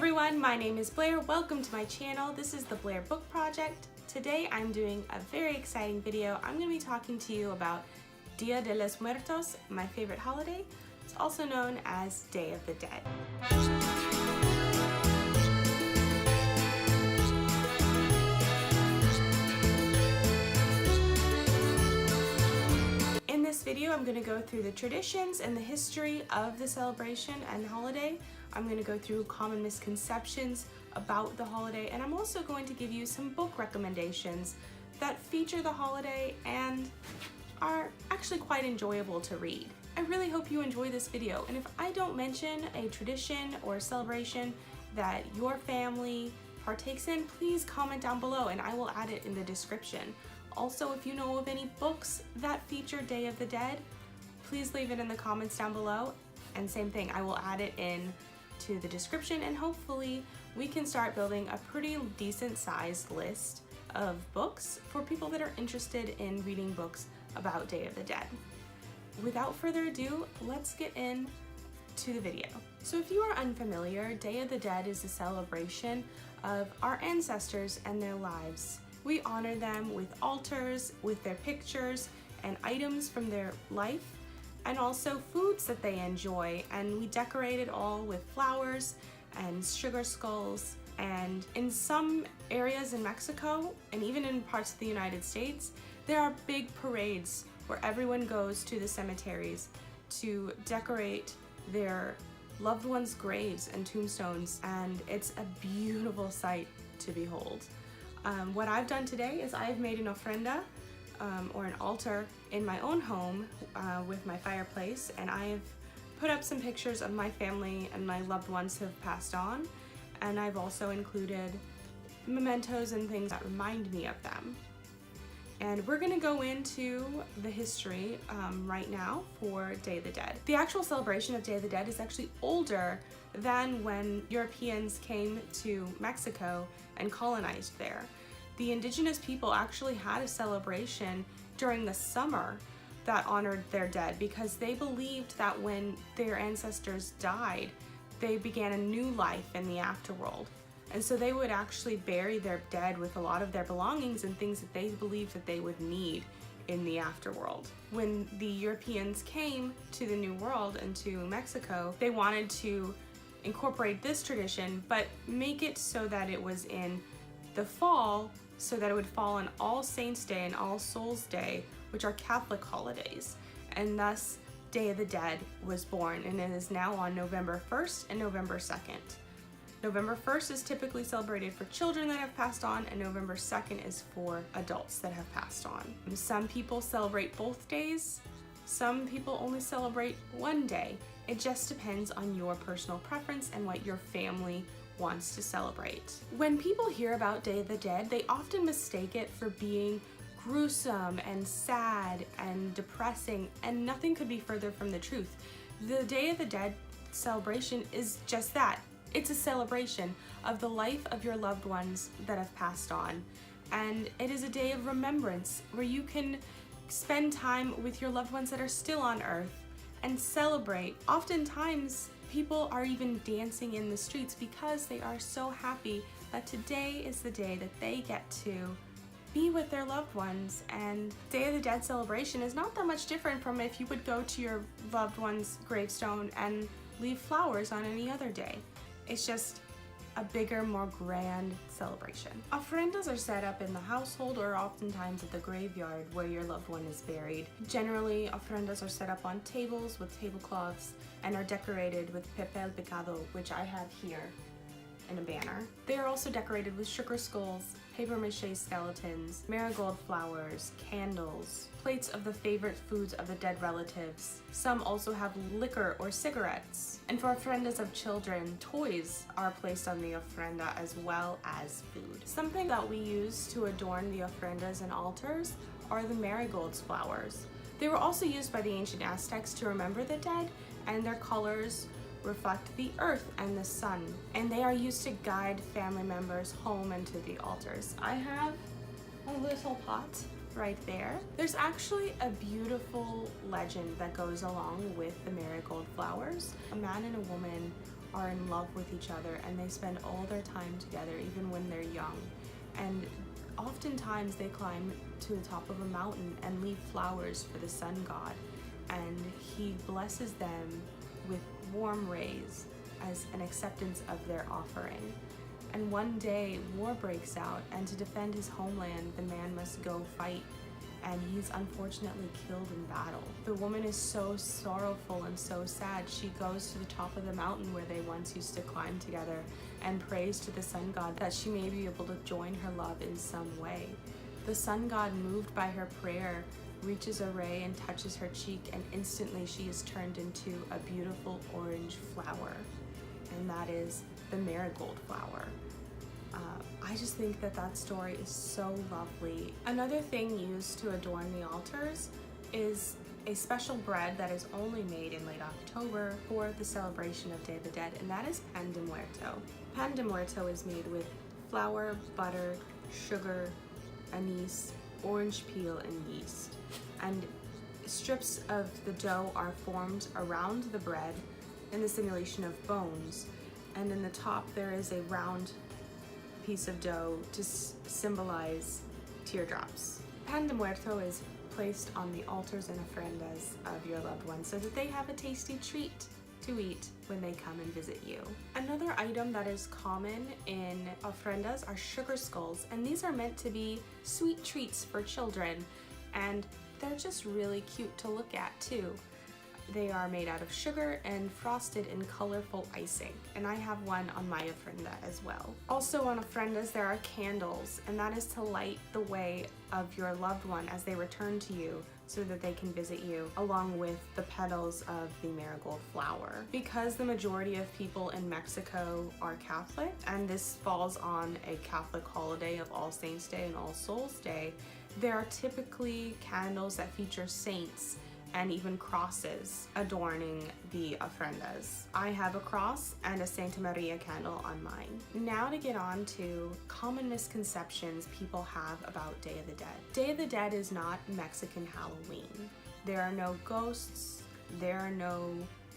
everyone, my name is Blair. Welcome to my channel. This is the Blair Book Project. Today I'm doing a very exciting video. I'm going to be talking to you about Dia de los Muertos, my favorite holiday. It's also known as Day of the Dead. In this video, I'm going to go through the traditions and the history of the celebration and holiday. I'm going to go through common misconceptions about the holiday, and I'm also going to give you some book recommendations that feature the holiday and are actually quite enjoyable to read. I really hope you enjoy this video, and if I don't mention a tradition or celebration that your family partakes in, please comment down below and I will add it in the description. Also, if you know of any books that feature Day of the Dead, please leave it in the comments down below. And same thing, I will add it in to the description, and hopefully we can start building a pretty decent sized list of books for people that are interested in reading books about Day of the Dead. Without further ado, let's get into the video. So if you are unfamiliar, Day of the Dead is a celebration of our ancestors and their lives. We honor them with altars, with their pictures and items from their life, and also foods that they enjoy, and we decorate it all with flowers and sugar skulls. And in some areas in Mexico, and even in parts of the United States, there are big parades where everyone goes to the cemeteries to decorate their loved ones' graves and tombstones, and it's a beautiful sight to behold. What I've done today is I've made an ofrenda or an altar in my own home with my fireplace, and I've put up some pictures of my family and my loved ones who have passed on, and I've also included mementos and things that remind me of them. And we're gonna go into the history right now for Day of the Dead. The actual celebration of Day of the Dead is actually older than when Europeans came to Mexico and colonized there. The indigenous people actually had a celebration during the summer that honored their dead, because they believed that when their ancestors died, they began a new life in the afterworld. And so they would actually bury their dead with a lot of their belongings and things that they believed that they would need in the afterworld. When the Europeans came to the New World and to Mexico, they wanted to incorporate this tradition, but make it so that it was in the fall, so that it would fall on All Saints Day and All Souls Day, which are Catholic holidays. And thus, Day of the Dead was born, and it is now on November 1st and November 2nd. November 1st is typically celebrated for children that have passed on, and November 2nd is for adults that have passed on. Some people celebrate both days. Some people only celebrate one day. It just depends on your personal preference and what your family wants to celebrate. When people hear about Day of the Dead, they often mistake it for being gruesome and sad and depressing, and nothing could be further from the truth. The Day of the Dead celebration is just that. It's a celebration of the life of your loved ones that have passed on. And it is a day of remembrance where you can spend time with your loved ones that are still on earth and celebrate. Oftentimes, people are even dancing in the streets because they are so happy that today is the day that they get to be with their loved ones. And Day of the Dead celebration is not that much different from if you would go to your loved one's gravestone and leave flowers on any other day. It's just a bigger, more grand celebration. Ofrendas are set up in the household or oftentimes at the graveyard where your loved one is buried. Generally, ofrendas are set up on tables with tablecloths and are decorated with papel picado, which I have here in a banner. They are also decorated with sugar skulls, paper mache skeletons, marigold flowers, candles, plates of the favorite foods of the dead relatives. Some also have liquor or cigarettes. And for ofrendas of children, toys are placed on the ofrenda as well as food. Something that we use to adorn the ofrendas and altars are the marigolds flowers. They were also used by the ancient Aztecs to remember the dead, and their colors reflect the earth and the sun, and they are used to guide family members home and to the altars. I have a little pot right there. There's actually a beautiful legend that goes along with the marigold flowers. A man and a woman are in love with each other and they spend all their time together even when they're young. And oftentimes they climb to the top of a mountain and leave flowers for the sun god, and he blesses them with warm rays as an acceptance of their offering. And one day war breaks out, and to defend his homeland the man must go fight, and he's unfortunately killed in battle. The woman is so sorrowful and so sad. She goes to the top of the mountain where they once used to climb together and prays to the sun god that she may be able to join her love in some way. The sun god, moved by her prayer, reaches a ray and touches her cheek, and instantly she is turned into a beautiful orange flower, and that is the marigold flower. I just think that that story is so lovely. Another thing used to adorn the altars is a special bread that is only made in late October for the celebration of Day of the Dead, and that is pan de muerto. Pan de muerto is made with flour, butter, sugar, anise, orange peel, and yeast. And strips of the dough are formed around the bread in the simulation of bones, and in the top there is a round piece of dough to symbolize teardrops. Pan de muerto is placed on the altars and ofrendas of your loved ones so that they have a tasty treat to eat when they come and visit you. Another item that is common in ofrendas are sugar skulls, and these are meant to be sweet treats for children, and they're just really cute to look at too. They are made out of sugar and frosted in colorful icing, and I have one on my ofrenda as well. Also on ofrendas there are candles, and that is to light the way of your loved one as they return to you so that they can visit you, along with the petals of the marigold flower. Because the majority of people in Mexico are Catholic, and this falls on a Catholic holiday of All Saints Day and All Souls Day, there are typically candles that feature saints and even crosses adorning the ofrendas. I have a cross and a Santa Maria candle on mine. Now to get on to common misconceptions people have about Day of the Dead. Day of the Dead is not Mexican Halloween. There are no ghosts, there are no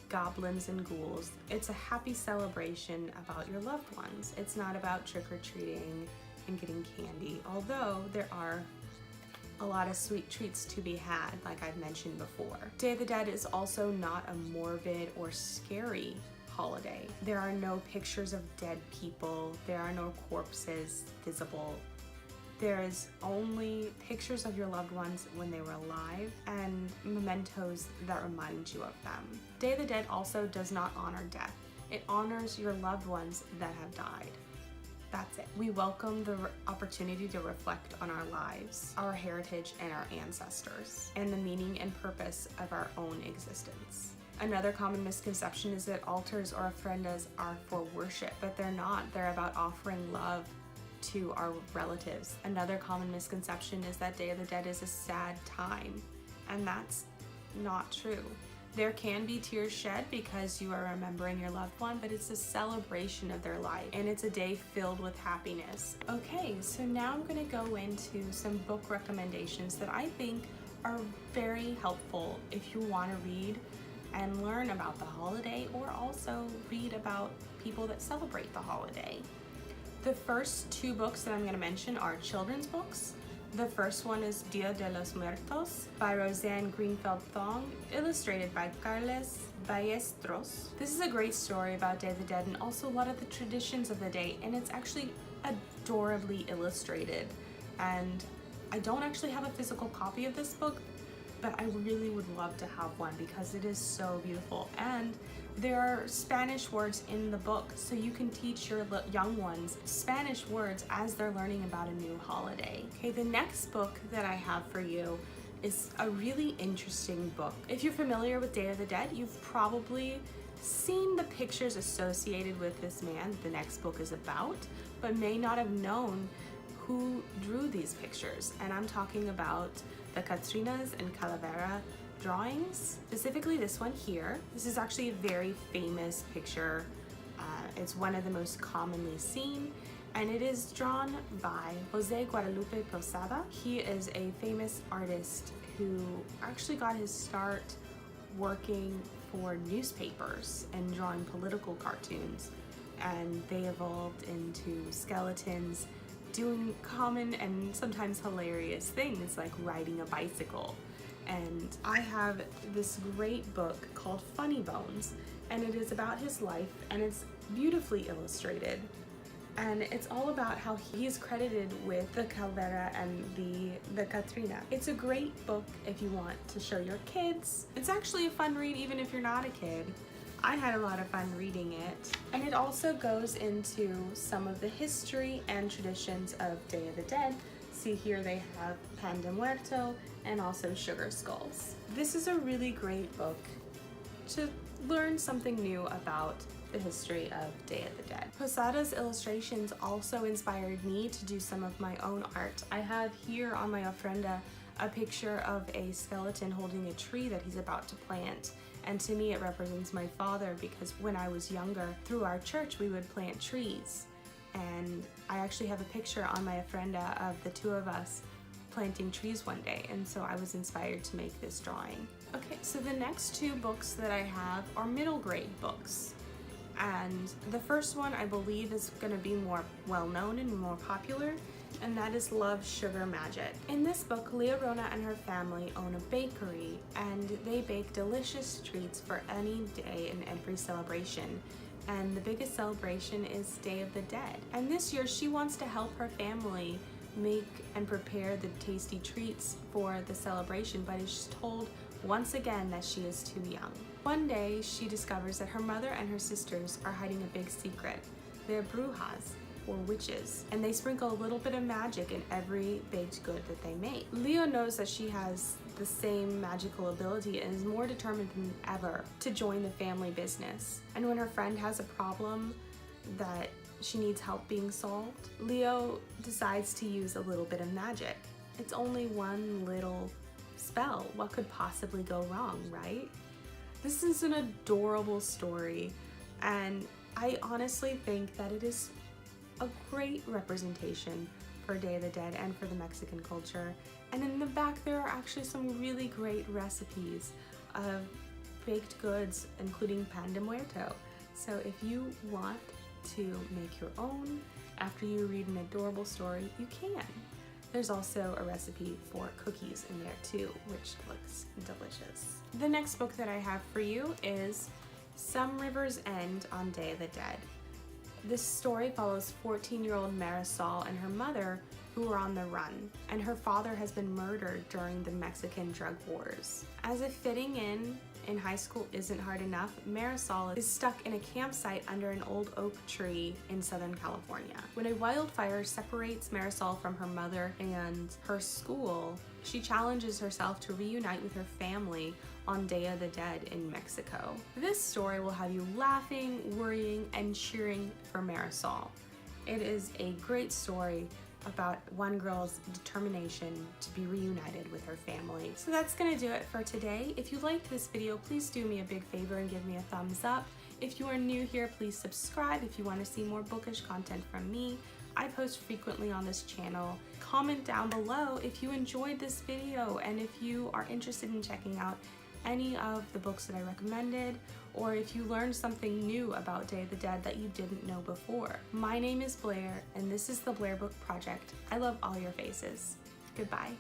goblins and ghouls. It's a happy celebration about your loved ones. It's not about trick-or-treating and getting candy, although there are a lot of sweet treats to be had, like I've mentioned before. Day of the Dead is also not a morbid or scary holiday. There are no pictures of dead people, there are no corpses visible. There is only pictures of your loved ones when they were alive and mementos that remind you of them. Day of the Dead also does not honor death. It honors your loved ones that have died. That's it. We welcome the opportunity to reflect on our lives, our heritage, and our ancestors, and the meaning and purpose of our own existence. Another common misconception is that altars or ofrendas are for worship, but they're not. They're about offering love to our relatives. Another common misconception is that Day of the Dead is a sad time, and that's not true. There can be tears shed because you are remembering your loved one, but it's a celebration of their life, and it's a day filled with happiness. Okay, so now I'm gonna go into some book recommendations that I think are very helpful if you wanna read and learn about the holiday, or also read about people that celebrate the holiday. The first two books that I'm gonna mention are children's books. The first one is Dia de los Muertos by Roseanne Greenfeld Thong, illustrated by Carles Ballesteros. This is a great story about Day of the Dead and also a lot of the traditions of the day, and it's actually adorably illustrated. And I don't actually have a physical copy of this book, but I really would love to have one because it is so beautiful. And there are Spanish words in the book, so you can teach your young ones Spanish words as they're learning about a new holiday. Okay, the next book that I have for you is a really interesting book. If you're familiar with Day of the Dead, you've probably seen the pictures associated with this man the next book is about, but may not have known who drew these pictures. And I'm talking about the Catrinas and Calaveras drawings, specifically this one here. This is actually a very famous picture. It's one of the most commonly seen, and it is drawn by Jose Guadalupe Posada. He is a famous artist who actually got his start working for newspapers and drawing political cartoons, and they evolved into skeletons doing common and sometimes hilarious things like riding a bicycle. And I have this great book called Funny Bones, and it is about his life, and it's beautifully illustrated. And it's all about how he's credited with the Calaveras and the Katrina. It's a great book if you want to show your kids. It's actually a fun read even if you're not a kid. I had a lot of fun reading it. And it also goes into some of the history and traditions of Day of the Dead. See here they have Pan de Muerto and also sugar skulls. This is a really great book to learn something new about the history of Day of the Dead. Posada's illustrations also inspired me to do some of my own art. I have here on my ofrenda a picture of a skeleton holding a tree that he's about to plant. And to me it represents my father, because when I was younger, through our church we would plant trees. And I actually have a picture on my ofrenda of the two of us planting trees one day, and so I was inspired to make this drawing. Okay, so the next two books that I have are middle grade books. And the first one I believe is going to be more well-known and more popular, and that is Love, Sugar, Magic. In this book, Leorona and her family own a bakery, and they bake delicious treats for any day and every celebration. And the biggest celebration is Day of the Dead. And this year she wants to help her family make and prepare the tasty treats for the celebration, but is told once again that she is too young. One day she discovers that her mother and her sisters are hiding a big secret. They're brujas, or witches, and they sprinkle a little bit of magic in every baked good that they make. Leo knows that she has the same magical ability and is more determined than ever to join the family business. And when her friend has a problem that she needs help being solved, Leo decides to use a little bit of magic. It's only one little spell. What could possibly go wrong, right? This is an adorable story, and I honestly think that it is a great representation for Day of the Dead and for the Mexican culture. And in the back there are actually some really great recipes of baked goods, including Pan de Muerto. So if you want to make your own after you read an adorable story, you can. There's also a recipe for cookies in there too, which looks delicious. The next book that I have for you is Some Rivers End on Day of the Dead. This story follows 14-year-old Marisol and her mother, who are on the run, and her father has been murdered during the Mexican drug wars. As if fitting in high school isn't hard enough, Marisol is stuck in a campsite under an old oak tree in Southern California. When a wildfire separates Marisol from her mother and her school, she challenges herself to reunite with her family on Day of the Dead in Mexico. This story will have you laughing, worrying, and cheering for Marisol. It is a great story about one girl's determination to be reunited with her family. So that's gonna do it for today. If you liked this video, please do me a big favor and give me a thumbs up. If you are new here, please subscribe if you want to see more bookish content from me. I post frequently on this channel. Comment down below if you enjoyed this video and if you are interested in checking out any of the books that I recommended, or if you learned something new about Day of the Dead that you didn't know before. My name is Blair, and this is the Blair Book Project. I love all your faces. Goodbye.